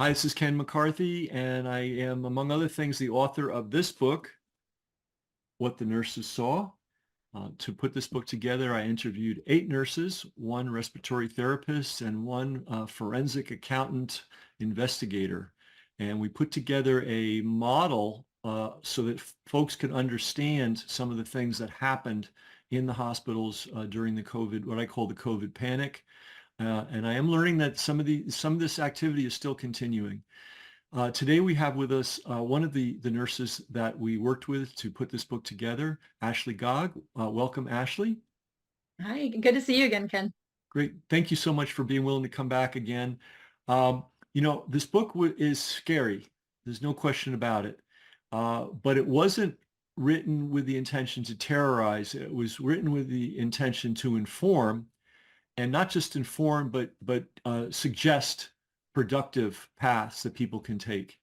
Hi, this is Ken McCarthy, and I am, among other things, the author of this book, What the Nurses Saw. To put this book together, I interviewed 8 nurses, one respiratory therapist, and one forensic accountant investigator. And we put together a model so that folks could understand some of the things that happened in the hospitals during the COVID, what I call the COVID panic. And I am learning that some of this activity is still continuing. Today we have with us one of the nurses that we worked with to put this book together, Ashley Gog. Welcome, Ashley. Hi, good to see you again, Ken. Great. Thank you so much for being willing to come back again. This book is scary. There's no question about it. But it wasn't written with the intention to terrorize. It was written with the intention to inform, and not just inform, but suggest productive paths that people can take.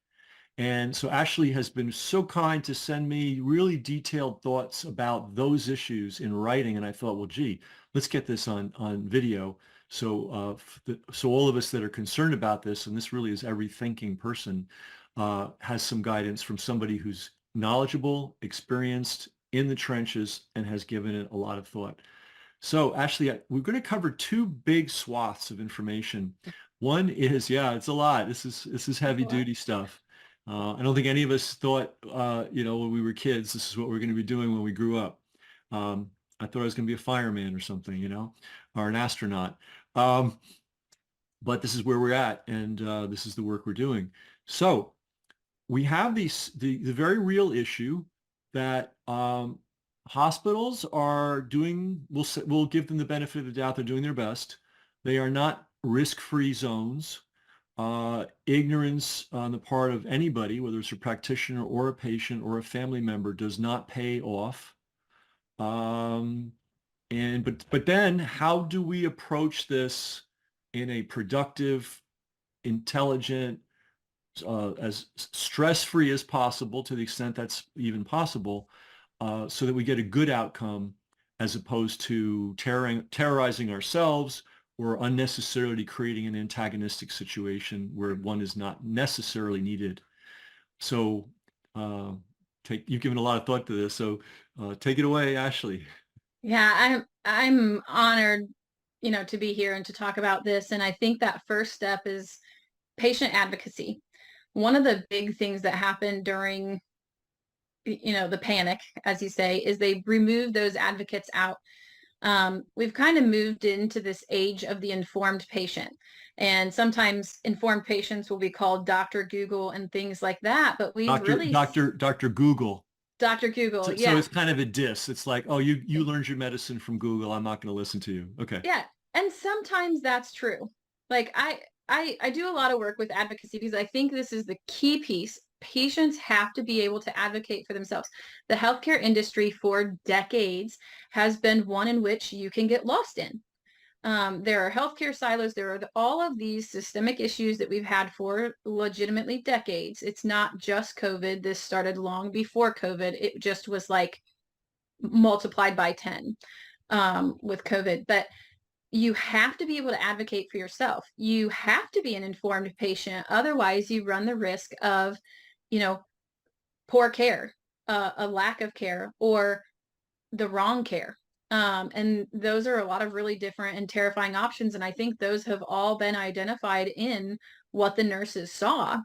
And so Ashley has been so kind to send me really detailed thoughts about those issues in writing. And I thought, well, gee, let's get this on video. So all of us that are concerned about this, and this really is every thinking person, has some guidance from somebody who's knowledgeable, experienced in the trenches, and has given it a lot of thought. So Ashley, we're going to cover two big swaths of information. One is, yeah, it's a lot. This is That's a heavy lot. duty stuff. I don't think any of us thought, when we were kids, this is what we're going to be doing when we grew up. I thought I was going to be a fireman or something, or an astronaut. Um, but this is where we're at, and this is the work we're doing. So we have the very real issue that hospitals are doing. We'll give them the benefit of the doubt. They're doing their best. They are not risk-free zones. Ignorance on the part of anybody, whether it's a practitioner or a patient or a family member, does not pay off. Um, but then how do we approach this in a productive, intelligent, as stress-free as possible, to the extent that's even possible, so that we get a good outcome as opposed to terrorizing ourselves or unnecessarily creating an antagonistic situation where one is not necessarily needed. So uh, you've given a lot of thought to this, so take it away, Ashley. Yeah, I'm honored, to be here and to talk about this. And I think that first step is patient advocacy. One of the big things that happened during, the panic, as you say, is they removed those advocates out. We've kind of moved into this age of the informed patient. And sometimes informed patients will be called Dr. Google and things like that. But we've really, Dr. Google. Dr. Google, So yeah. it's kind of a diss. It's like, oh, you learned your medicine from Google. I'm not going to listen to you. Okay. Yeah, and sometimes that's true. Like I do a lot of work with advocacy because I think this is the key piece. Patients have to be able to advocate for themselves. The healthcare industry for decades has been one in which you can get lost in. There are healthcare silos. There are all of these systemic issues that we've had for legitimately decades. It's not just COVID. This started long before COVID. It just was like multiplied by 10 with COVID. But you have to be able to advocate for yourself. You have to be an informed patient. Otherwise, you run the risk of, you know, poor care, a lack of care, or the wrong care. And those are a lot of really different and terrifying options. And I think those have all been identified in what the nurses saw.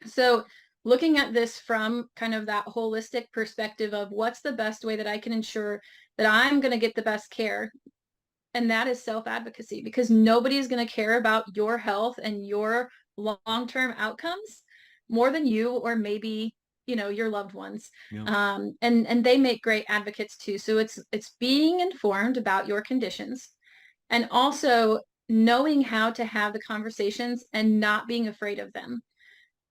So looking at this from kind of that holistic perspective of what's the best way that I can ensure that I'm going to get the best care, and that is self-advocacy, because nobody is going to care about your health and your long-term outcomes more than you, or maybe, your loved ones. Yeah. And they make great advocates too. So it's being informed about your conditions, and also knowing how to have the conversations and not being afraid of them.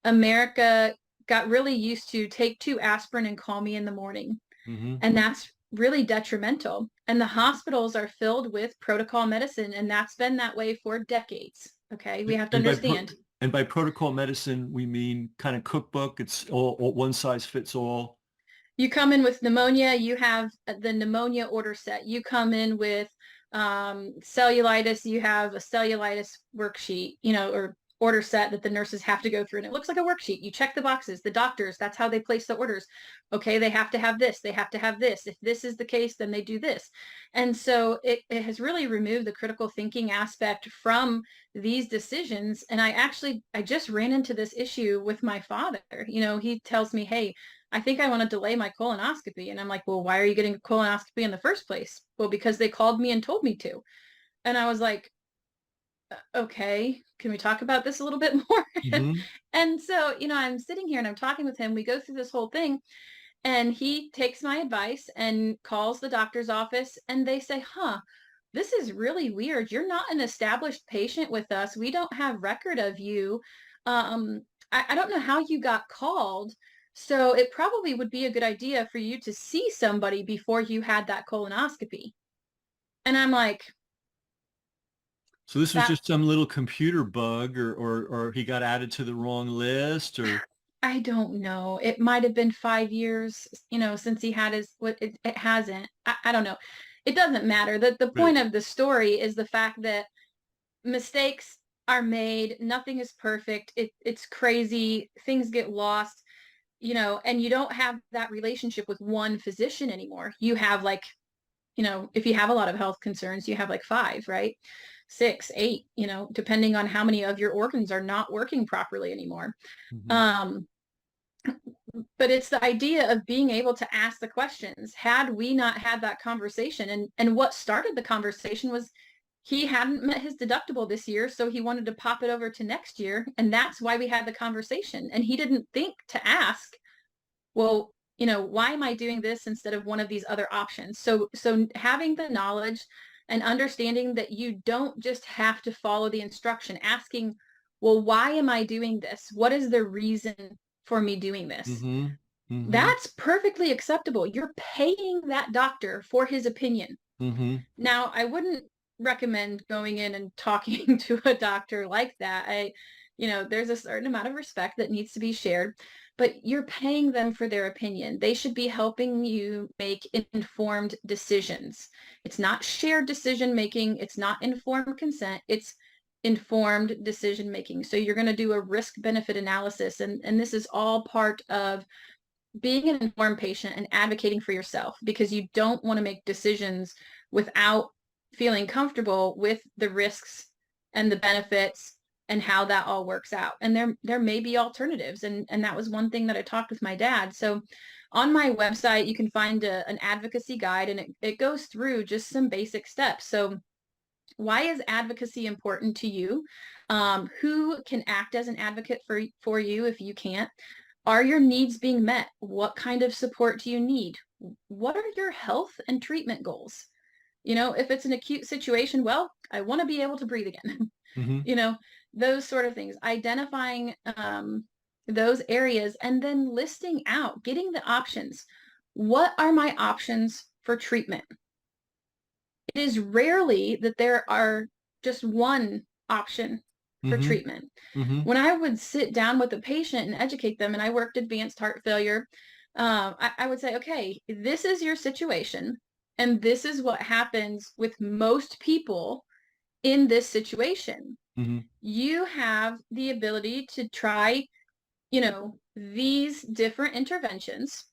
America got really used to take 2 aspirin and call me in the morning. Hmm. And that's really detrimental. And the hospitals are filled with protocol medicine, and that's been that way for decades. Okay, we have to And understand. by protocol medicine, we mean kind of cookbook. It's all one size fits all. You come in with pneumonia, you have the pneumonia order set. You come in with cellulitis, you have a cellulitis worksheet, or order set that the nurses have to go through. And it looks like a worksheet. You check the boxes. The doctors, that's how they place the orders. Okay, they have to have this. They have to have this. If this is the case, then they do this. And so it has really removed the critical thinking aspect from these decisions. And I just ran into this issue with my father. He tells me, hey, I think I want to delay my colonoscopy. And I'm like, well, why are you getting a colonoscopy in the first place? Well, because they called me and told me to. And I was like, okay, can we talk about this a little bit more? Mm-hmm. And so, I'm sitting here and I'm talking with him. We go through this whole thing and he takes my advice and calls the doctor's office and they say, this is really weird. You're not an established patient with us. We don't have record of you. I don't know how you got called. So it probably would be a good idea for you to see somebody before you had that colonoscopy. And I'm like, So this was that just some little computer bug, or he got added to the wrong list, or I don't know. It might have been 5 years, since he had it hasn't. I don't know. It doesn't matter. The right. point of the story is the fact that mistakes are made. Nothing is perfect. It's crazy. Things get lost, and you don't have that relationship with one physician anymore. You have like, if you have a lot of health concerns, you have like 5, right? 6, 8, depending on how many of your organs are not working properly anymore. Mm-hmm. Um, but it's the idea of being able to ask the questions. Had we not had that conversation, and what started the conversation was he hadn't met his deductible this year, so he wanted to pop it over to next year, and that's why we had the conversation. And he didn't think to ask, well, why am I doing this instead of one of these other options? So having the knowledge and understanding that you don't just have to follow the instruction, asking, well, why am I doing this? What is the reason for me doing this? Mm-hmm. Mm-hmm. That's perfectly acceptable. You're paying that doctor for his opinion. Mm-hmm. Now, I wouldn't recommend going in and talking to a doctor like that. There's a certain amount of respect that needs to be shared, but you're paying them for their opinion. They should be helping you make informed decisions. It's not shared decision making. It's not informed consent. It's informed decision making. So you're going to do a risk benefit analysis. And this is all part of being an informed patient and advocating for yourself, because you don't want to make decisions without feeling comfortable with the risks and the benefits and how that all works out. And there may be alternatives. And that was one thing that I talked with my dad. So on my website, you can find an advocacy guide, and it goes through just some basic steps. So why is advocacy important to you? Who can act as an advocate for you if you can't? Are your needs being met? What kind of support do you need? What are your health and treatment goals? If it's an acute situation, well, I want to be able to breathe again. Mm-hmm. Those sort of things. Identifying those areas and then listing out, getting the options. What are my options for treatment? It is rarely that there are just one option for Mm-hmm. treatment. Mm-hmm. When I would sit down with a patient and educate them, and I worked advanced heart failure, I would say, okay, this is your situation, and this is what happens with most people in this situation. Mm-hmm. You have the ability to try, these different interventions.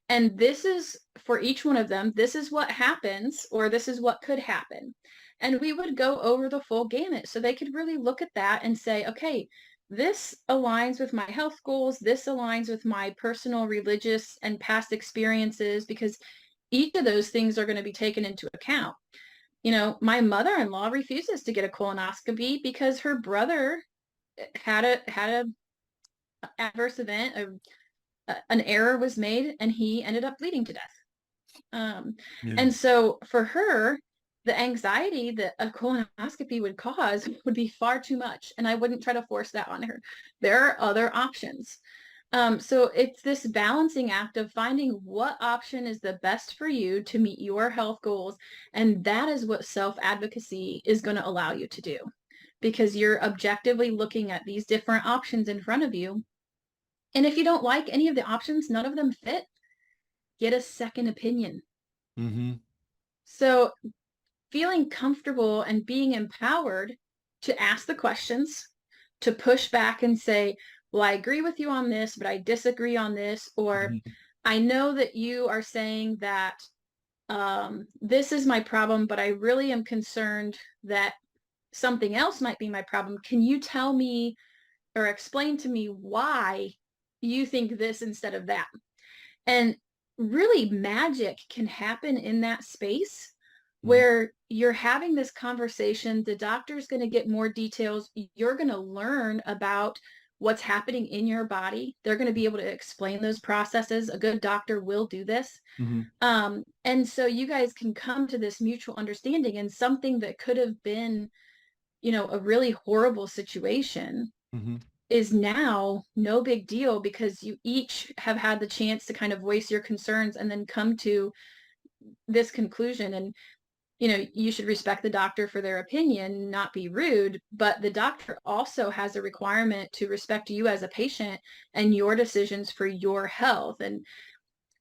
And this is for each one of them, this is what happens, or this is what could happen. And we would go over the full gamut so they could really look at that and say, okay, this aligns with my health goals. This aligns with my personal, religious, and past experiences, because each of those things are going to be taken into account. My mother-in-law refuses to get a colonoscopy because her brother had a adverse event, an error was made, and he ended up bleeding to death. Yeah. And so for her, the anxiety that a colonoscopy would cause would be far too much. And I wouldn't try to force that on her. There are other options. So it's this balancing act of finding what option is the best for you to meet your health goals. And that is what self-advocacy is going to allow you to do, because you're objectively looking at these different options in front of you. And if you don't like any of the options, none of them fit, get a second opinion. Mm-hmm. So feeling comfortable and being empowered to ask the questions, to push back and say, well, I agree with you on this, but I disagree on this, or Mhm. I know that you are saying that this is my problem, but I really am concerned that something else might be my problem. Can you tell me or explain to me why you think this instead of that? And really, magic can happen in that space Mhm. where you're having this conversation. The doctor's going to get more details. You're going to learn about what's happening in your body. They're going to be able to explain those processes. A good doctor will do this. Mhm. And so you guys can come to this mutual understanding, and something that could have been, a really horrible situation Mhm. is now no big deal, because you each have had the chance to kind of voice your concerns and then come to this conclusion. And you should respect the doctor for their opinion, not be rude, but the doctor also has a requirement to respect you as a patient and your decisions for your health. And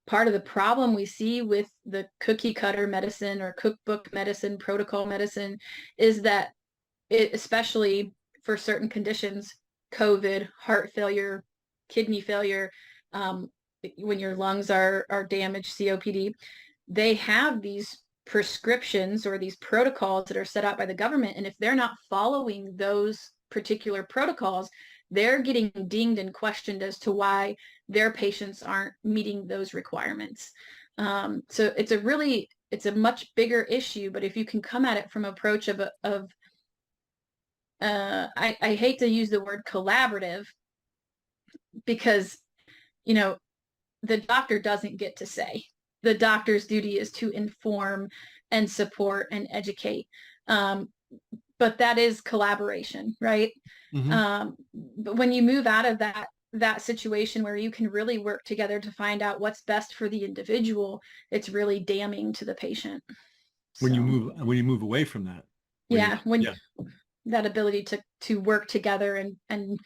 part of the problem we see with the cookie cutter medicine or cookbook medicine, protocol medicine, is that it, especially for certain conditions, COVID, heart failure, kidney failure, um, when your lungs are damaged, COPD, they have these prescriptions or these protocols that are set out by the government. And if they're not following those particular protocols, they're getting dinged and questioned as to why their patients aren't meeting those requirements. So it's a much bigger issue, but if you can come at it from approach of I hate to use the word collaborative, because, you know, the doctor doesn't get to say. The doctor's duty is to inform and support and educate. Um, but that is collaboration, right? Mhm. But when you move out of that situation where you can really work together to find out what's best for the individual, it's really damning to the patient. So When you move away from that, where you yeah, when yeah. that ability to work together and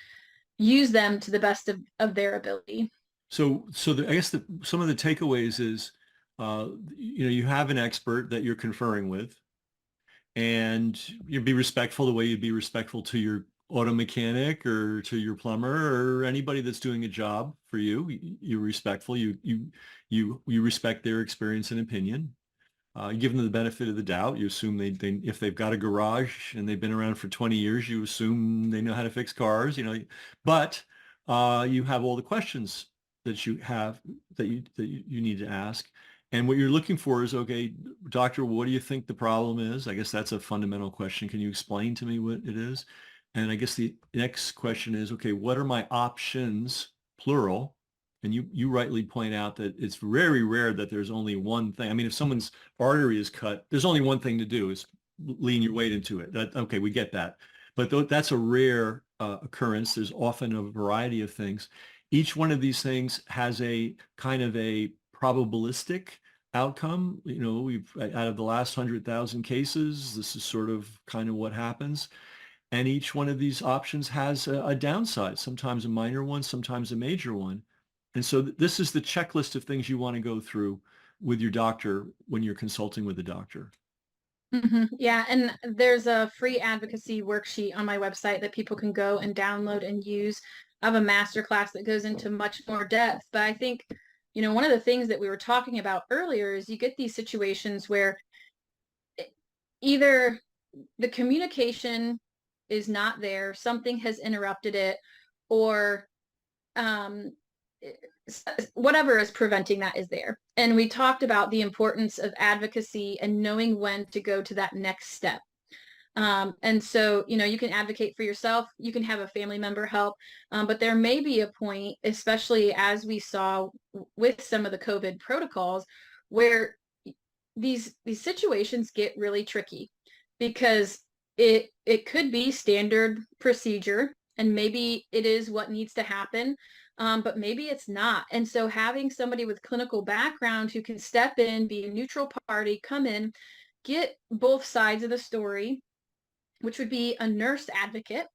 use them to the best of their ability. I guess some of the takeaways is, you have an expert that you're conferring with, and you be respectful the way you'd be respectful to your auto mechanic or to your plumber or anybody that's doing a job for you. You're respectful. You respect their experience and opinion. You give them the benefit of the doubt. You assume if they've got a garage and they've been around for 20 years, you assume they know how to fix cars, but you have all the questions that you have that you need to ask. And what you're looking for is, okay, doctor, what do you think the problem is? I guess that's a fundamental question. Can you explain to me what it is? And I guess the next question is, okay, what are my options, plural? And you rightly point out that it's very rare that there's only one thing. I mean, if someone's artery is cut, there's only one thing to do, is lean your weight into it. Okay, we get that. But that's a rare occurrence. There's often a variety of things. Each one of these things has a kind of a probabilistic outcome. We've, out of the last 100,000 cases, this is sort of kind of what happens. And each one of these options has a downside, sometimes a minor one, sometimes a major one. And so this is the checklist of things you want to go through with your doctor when you're consulting with a doctor. Yeah, and there's a free advocacy worksheet on my website that people can go and download and use. I have a master class that goes into much more depth. But I think, one of the things that we were talking about earlier is you get these situations where either the communication is not there, something has interrupted it, or um, whatever is preventing that is there. And we talked about the importance of advocacy and knowing when to go to that next step. And so, you can advocate for yourself, you can have a family member help, but there may be a point, especially as we saw with some of the COVID protocols, where these situations get really tricky, because it could be standard procedure and maybe it is what needs to happen, but maybe it's not. And so having somebody with clinical background who can step in, be a neutral party, come in, get both sides of the story, which would be a nurse advocate.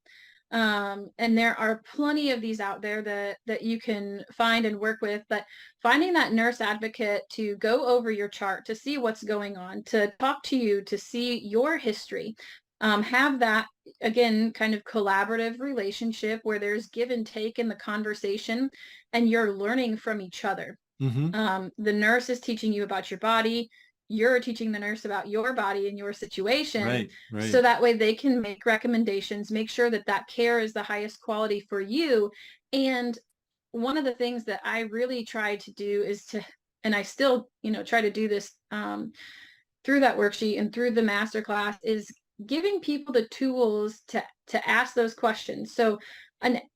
And there are plenty of these out there that you can find and work with, but finding that nurse advocate to go over your chart, to see what's going on, to talk to you, to see your history, have that again, kind of collaborative relationship where there's give and take in the conversation and you're learning from each other. Mm-hmm. The nurse is teaching you about your body. You're teaching the nurse about your body and your situation. Right, right. So that way they can make recommendations, make sure that that care is the highest quality for you. And one of the things that I really try to do is to, and I still, try to do this through that worksheet and through the masterclass, is giving people the tools to ask those questions. So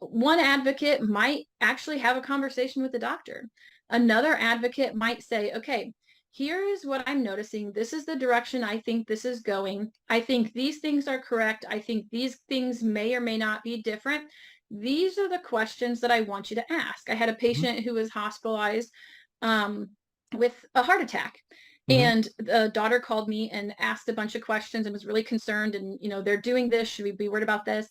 one advocate might actually have a conversation with the doctor. Another advocate might say, okay, here is what I'm noticing. This is the direction I think this is going. I think these things are correct. I think these things may or may not be different. These are the questions that I want you to ask. I had a Mm-hmm. patient who was hospitalized um, with a heart attack. Mm-hmm. And the daughter called me and asked a bunch of questions and was really concerned. And, they're doing this. Should we be worried about this?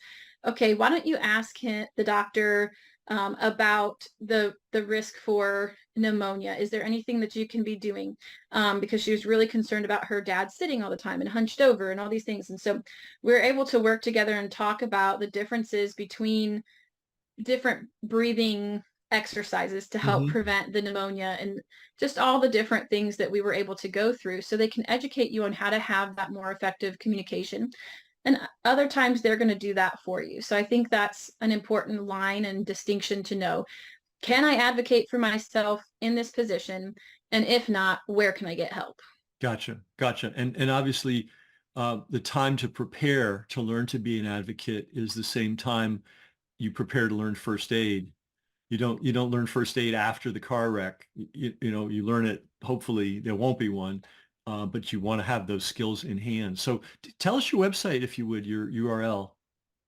Okay, why don't you ask the doctor about the risk for pneumonia? Is there anything that you can be doing? Because she was really concerned about her dad sitting all the time and hunched over and all these things. And so we were able to work together and talk about the differences between different breathing exercises to help Mm-hmm. prevent the pneumonia and just all the different things that we were able to go through so they can educate you on how to have that more effective communication. And other times they're going to do that for you. So I think that's an important line and distinction to know. Can I advocate for myself in this position? And if not, where can I get help? Gotcha, gotcha. And obviously, the time to prepare to learn to be an advocate is the same time you prepare to learn first aid. You don't learn first aid after the car wreck. You learn it. Hopefully, there won't be one, but you want to have those skills in hand. So, tell us your website if you would, your URL.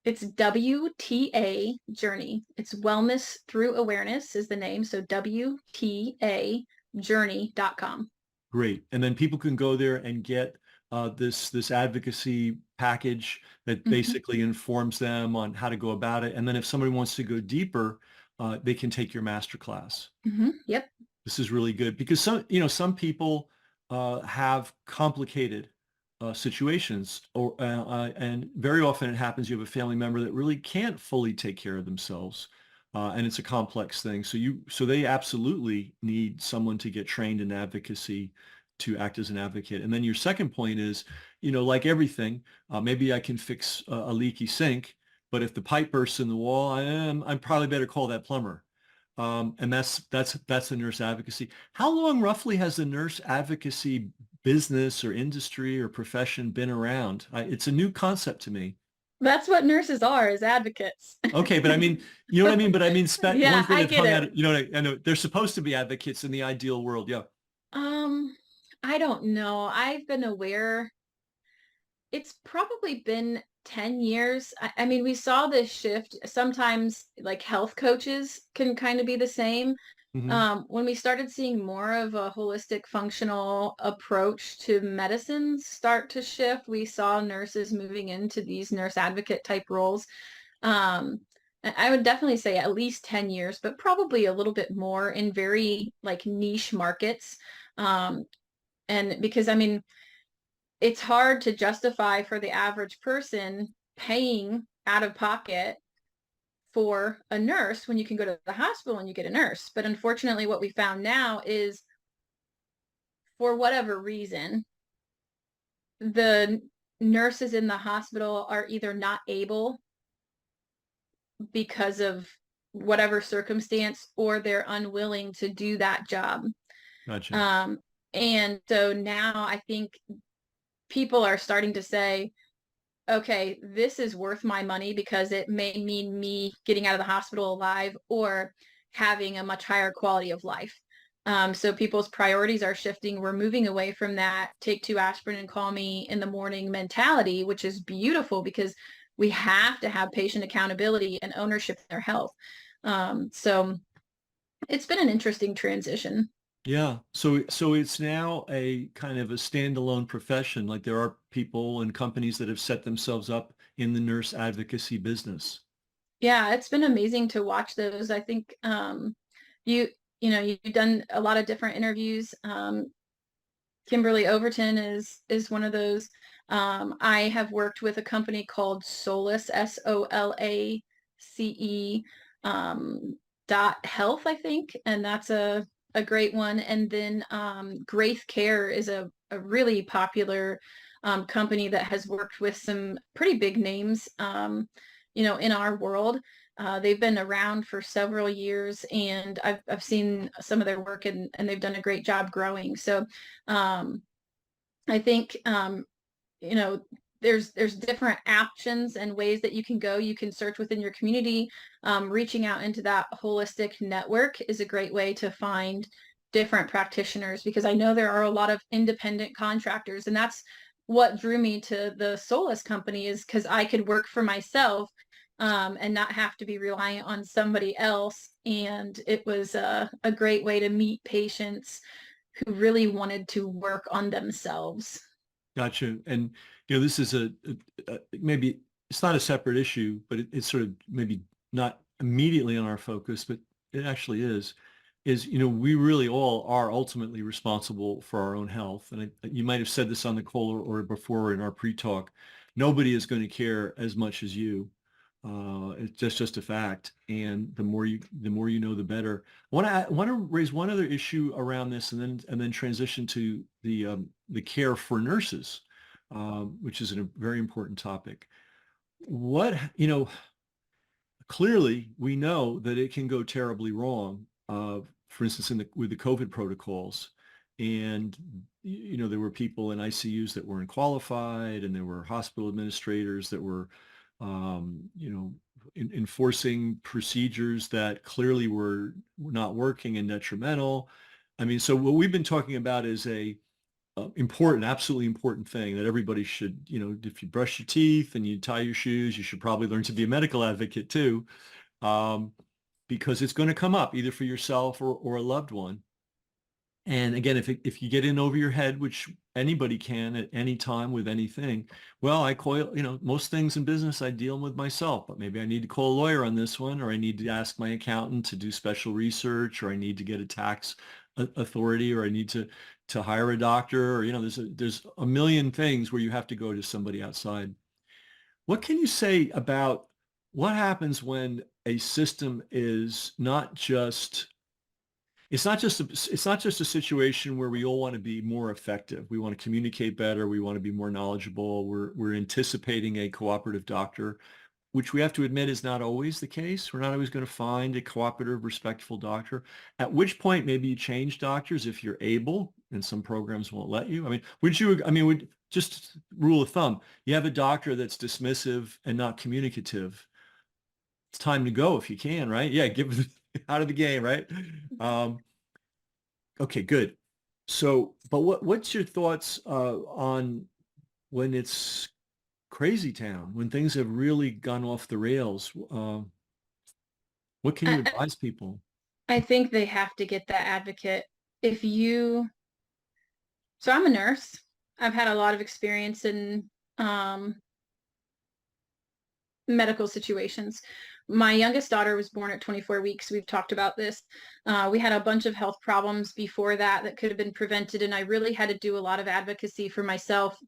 It's WTA Journey. It's Wellness Through Awareness is the name. So WTAjourney.com. Great. And then people can go there and get this advocacy package that Mm-hmm. basically informs them on how to go about it. And then if somebody wants to go deeper, they can take your master class. Mm-hmm. Yep. This is really good because some people have complicated situations, and very often it happens you have a family member that really can't fully take care of themselves, and it's a complex thing. So they absolutely need someone to get trained in advocacy to act as an advocate. And then your second point is, like everything, maybe I can fix a leaky sink, but if the pipe bursts in the wall, I'm probably better call that plumber. And that's the nurse advocacy. How long roughly has the nurse advocacy business or industry or profession been around? It's a new concept to me. That's what nurses are, as advocates. Okay, but I mean, you know what I mean? But I mean, Yeah, ones that I have get hung it. out, I know they're supposed to be advocates in the ideal world. Yeah. Um, I don't know. I've been aware. It's probably been 10 years. I mean, we saw this shift. Sometimes like health coaches can kind of be the same. Hmm. When we started seeing more of a holistic functional approach to medicine start to shift, we saw nurses moving into these nurse advocate type roles. I would definitely say at least 10 years, but probably a little bit more in very like niche markets. Um, and because I mean, it's hard to justify for the average person paying out of pocket for a nurse when you can go to the hospital and you get a nurse. But unfortunately, what we found now is for whatever reason, the nurses in the hospital are either not able because of whatever circumstance or they're unwilling to do that job. Gotcha. Um, and so now I think people are starting to say, okay, this is worth my money because it may mean me getting out of the hospital alive or having a much higher quality of life. So people's priorities are shifting. We're moving away from that take 2 aspirin and call me in the morning mentality, which is beautiful because we have to have patient accountability and ownership in their health. So it's been an interesting transition. Yeah. So it's now a kind of a standalone profession. Like there are people and companies that have set themselves up in the nurse advocacy business. Yeah, it's been amazing to watch those. I think you you've done a lot of different interviews. Kimberly Overton is one of those. I have worked with a company called Solace, SOLACE, .health, I think, and that's a great one. And then Graith Care is a really popular company that has worked with some pretty big names, in our world. They've been around for several years, and I've seen some of their work, and they've done a great job growing. So I think you know, there's different options and ways that you can go. You can search within your community. Reaching out into that holistic network is a great way to find different practitioners, because I know there are a lot of independent contractors, and that's what drew me to the Solace company, is because I could work for myself, and not have to be reliant on somebody else. And it was a great way to meet patients who really wanted to work on themselves. Gotcha. And this is maybe it's not a separate issue, but it's sort of maybe not immediately on our focus, but it actually is. We really all are ultimately responsible for our own health. And you might have said this on the call or before in our pre-talk. Nobody is going to care as much as you. It's just a fact. And the more you know, the better. I want to raise one other issue around this, and then transition to the care for nurses, which is a very important topic. Clearly we know that it can go terribly wrong. For instance, with the COVID protocols, and there were people in ICUs that weren't qualified, and there were hospital administrators that were enforcing procedures that clearly were not working and detrimental. I mean, so what we've been talking about is absolutely important thing that everybody should, if you brush your teeth and you tie your shoes, you should probably learn to be a medical advocate too, because it's going to come up either for yourself or a loved one. And again, if you get in over your head, which anybody can at any time with anything, well, I call, most things in business I deal with myself, but maybe I need to call a lawyer on this one, or I need to ask my accountant to do special research, or I need to get a tax authority, or I need to hire a doctor, or, there's a million things where you have to go to somebody outside. What can you say about what happens when a system is it's not just a situation where we all want to be more effective. We want to communicate better. We want to be more knowledgeable. We're anticipating a cooperative doctor, which we have to admit is not always the case. We're not always going to find a cooperative, respectful doctor. At which point, maybe you change doctors if you're able, and some programs won't let you. Would just rule of thumb, you have a doctor that's dismissive and not communicative, it's time to go if you can, right? Yeah, give out of the game, right? Okay, good. So, but what's your thoughts on when it's crazy town, when things have really gone off the rails? What can you I, advise people? I think they have to get that advocate. So I'm a nurse. I've had a lot of experience in medical situations. My youngest daughter was born at 24 weeks. We've talked about this. We had a bunch of health problems before that could have been prevented, and I really had to do a lot of advocacy for myself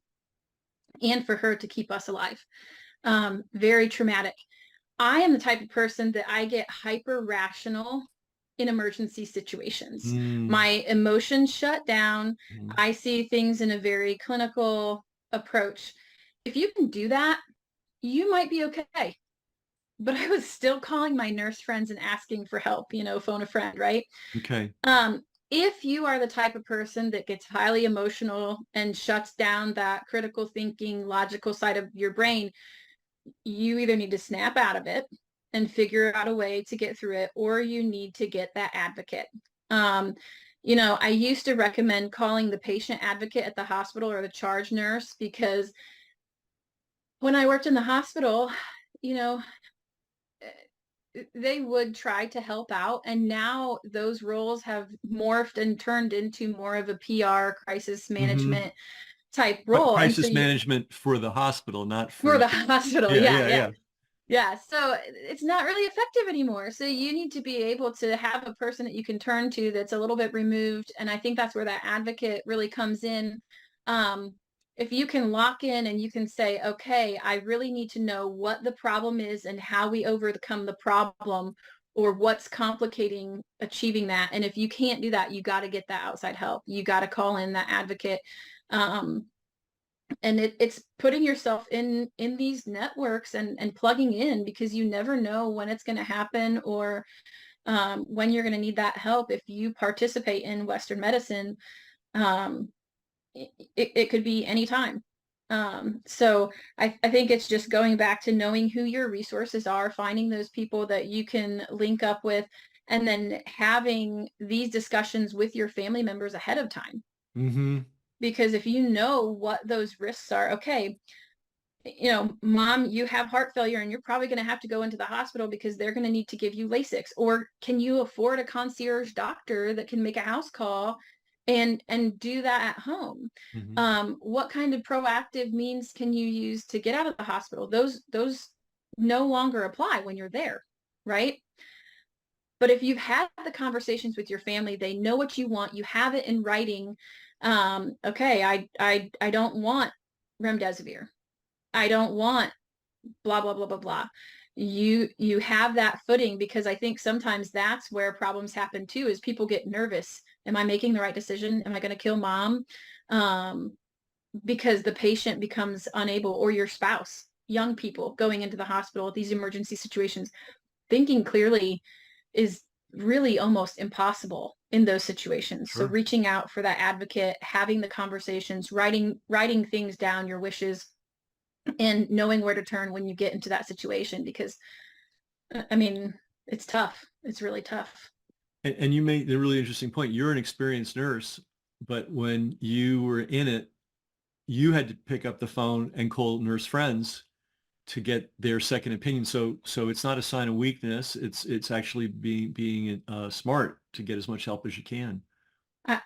and for her to keep us alive. Very traumatic. I am the type of person that I get hyper rational in emergency situations. My emotions shut down. I see things in a very clinical approach. If you can do that, you might be okay. But I was still calling my nurse friends and asking for help, phone a friend, right? Okay. If you are the type of person that gets highly emotional and shuts down that critical thinking, logical side of your brain, you either need to snap out of it and figure out a way to get through it, or you need to get that advocate. I used to recommend calling the patient advocate at the hospital or the charge nurse, because when I worked in the hospital, they would try to help out. And now those roles have morphed and turned into more of a PR crisis management type role. Crisis management for the hospital, not for the hospital. Yeah. Yeah. So it's not really effective anymore. So you need to be able to have a person that you can turn to that's a little bit removed. And I think that's where that advocate really comes in. if you can lock in and you can say, okay, I really need to know what the problem is and how we overcome the problem or what's complicating achieving that. And if you can't do that, you got to get that outside help. You got to call in that advocate. Um, and it's putting yourself in these networks and plugging in, because you never know when it's going to happen, or when you're going to need that help. If you participate in Western medicine, um, it could be anytime. So I think it's just going back to knowing who your resources are, finding those people that you can link up with, and then having these discussions with your family members ahead of time. Mm-hmm. Because if you know what those risks are, okay, mom, you have heart failure and you're probably going to have to go into the hospital because they're going to need to give you Lasix. Or can you afford a concierge doctor that can make a house call and do that at home? Mm-hmm. What kind of proactive means can you use to get out of the hospital? Those no longer apply when you're there, right? But if you've had the conversations with your family, they know what you want, you have it in writing. Okay, I don't want remdesivir. I don't want blah blah blah blah blah. You have that footing, because I think sometimes that's where problems happen too, is people get nervous. Am I making the right decision? Am I going to kill mom? Um, because the patient becomes unable, or your spouse, young people going into the hospital, these emergency situations, thinking clearly is really almost impossible in those situations. So Sure. reaching out for that advocate, having the conversations, writing things down, your wishes, and knowing where to turn when you get into that situation, because I mean, it's tough. It's really tough. And you made a really interesting point. You're an experienced nurse, but when you were in it, you had to pick up the phone and call nurse friends to get their second opinion. So it's not a sign of weakness. It's actually being smart to get as much help as you can.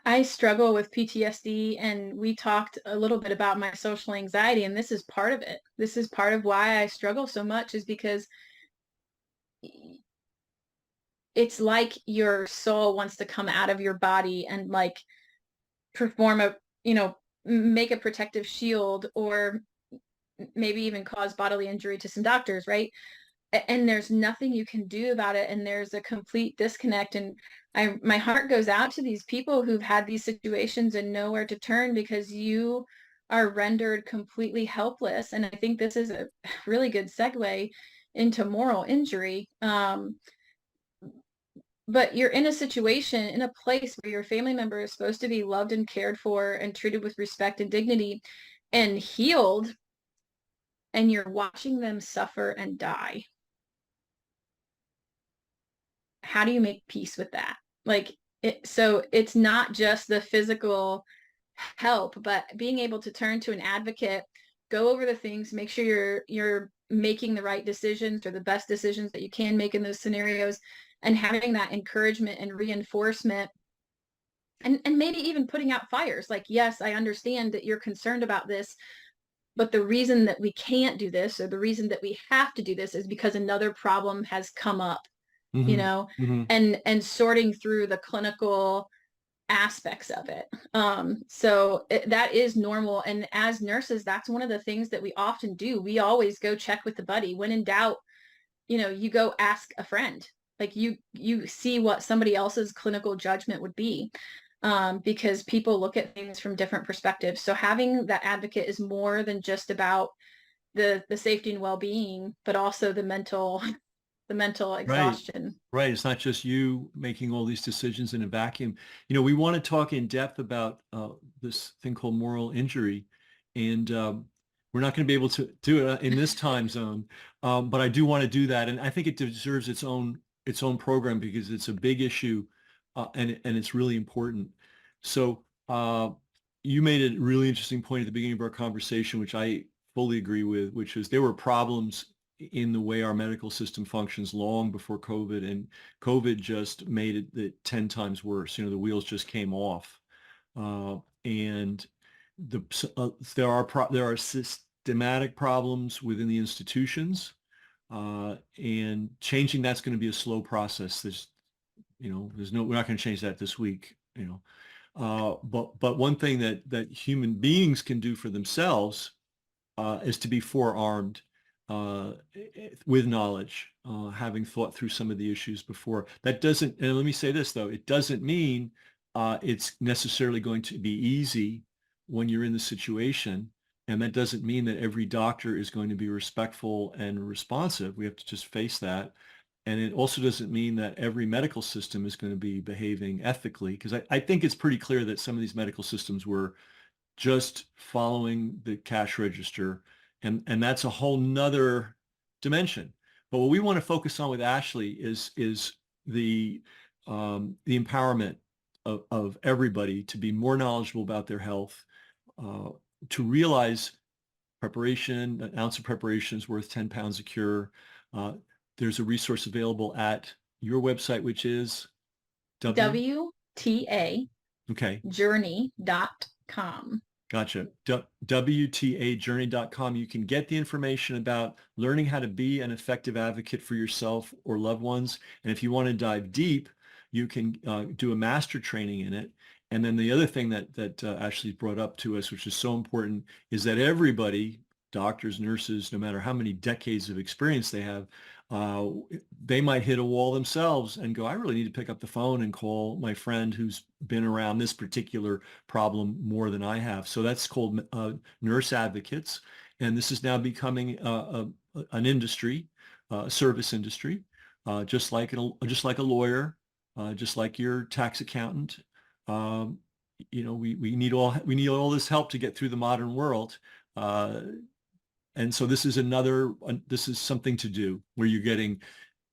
I struggle with PTSD, and we talked a little bit about my social anxiety, and this is part of it. This is part of why I struggle so much, is because it's like your soul wants to come out of your body and like perform a, make a protective shield, or maybe even cause bodily injury to some doctors, right? And there's nothing you can do about it, and there's a complete disconnect. And my heart goes out to these people who've had these situations and know where to turn, because you are rendered completely helpless. And I think this is a really good segue into moral injury. But you're in a situation, in a place where your family member is supposed to be loved and cared for and treated with respect and dignity and healed, and you're watching them suffer and die. How do you make peace with that? Like, so it's not just the physical help, but being able to turn to an advocate, go over the things, make sure you're making the right decisions, or the best decisions that you can make in those scenarios, and having that encouragement and reinforcement, and maybe even putting out fires. Like, yes, I understand that you're concerned about this, but the reason that we can't do this, or the reason that we have to do this, is because another problem has come up, you Hmm. know, Hmm. and sorting through the clinical aspects of it. So that is normal. And as nurses, that's one of the things that we often do. We always go check with the buddy. When in doubt, you go ask a friend. Like, you see what somebody else's clinical judgment would be, because people look at things from different perspectives. So having that advocate is more than just about the safety and well-being, but also the mental Right. exhaustion. Right. It's not just you making all these decisions in a vacuum. We want to talk in depth about this thing called moral injury, and we're not going to be able to do it in this time zone. But I do want to do that, and I think it deserves its own program, because it's a big issue, and it's really important. So you made a really interesting point at the beginning of our conversation, which I fully agree with, which is there were problems in the way our medical system functions long before COVID, and COVID just made it 10 times worse. The wheels just came off. And there are systematic problems within the institutions, and changing that's going to be a slow process. We're not going to change that this week. But one thing that human beings can do for themselves is to be forearmed with knowledge, having thought through some of the issues before. That doesn't, and let me say this though, it doesn't mean it's necessarily going to be easy when you're in the situation. And that doesn't mean that every doctor is going to be respectful and responsive. We have to just face that. And it also doesn't mean that every medical system is going to be behaving ethically, because I think it's pretty clear that some of these medical systems were just following the cash register. And that's a whole nother dimension. But what we want to focus on with Ashley is the empowerment of everybody to be more knowledgeable about their health, to realize preparation, an ounce of preparation is worth 10 pounds of cure. There's a resource available at your website, which is WTA Okay. journey.com. Gotcha. WTAjourney.com. You can get the information about learning how to be an effective advocate for yourself or loved ones. And if you want to dive deep, you can do a master training in it. And then the other thing that Ashley brought up to us, which is so important, is that everybody, doctors, nurses, no matter how many decades of experience they have, they might hit a wall themselves and go, I really need to pick up the phone and call my friend who's been around this particular problem more than I have. So that's called nurse advocates. And this is now becoming an industry, a service industry, just like a lawyer, just like your tax accountant. We need all this help to get through the modern world. And so this is something to do where you're getting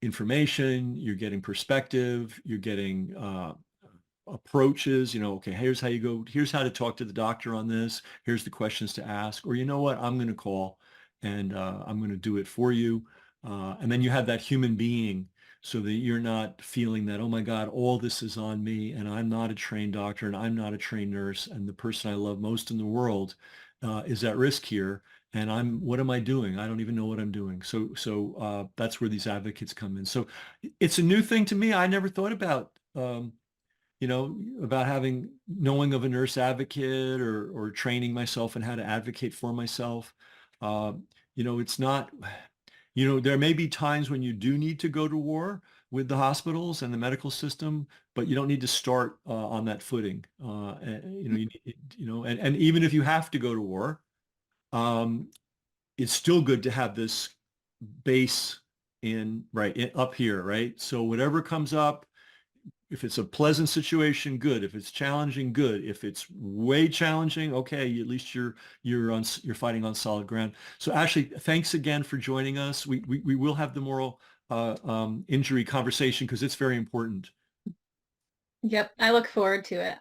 information, you're getting perspective, you're getting approaches, okay, here's how you go, here's how to talk to the doctor on this, here's the questions to ask, or you know what, I'm going to call and I'm going to do it for you. And then you have that human being so that you're not feeling that, oh my God, all this is on me and I'm not a trained doctor and I'm not a trained nurse and the person I love most in the world is at risk here. And what am I doing? I don't even know what I'm doing. So that's where these advocates come in. So it's a new thing to me. I never thought about, about knowing of a nurse advocate or training myself in how to advocate for myself. It's not, there may be times when you do need to go to war with the hospitals and the medical system, but you don't need to start on that footing. And even if you have to go to war, it's still good to have this base up here, right? So whatever comes up, if it's a pleasant situation, good. If it's challenging, good. If it's way challenging, okay, at least you're fighting on solid ground. So Ashley, thanks again for joining us. We will have the moral injury conversation because it's very important. Yep, I look forward to it.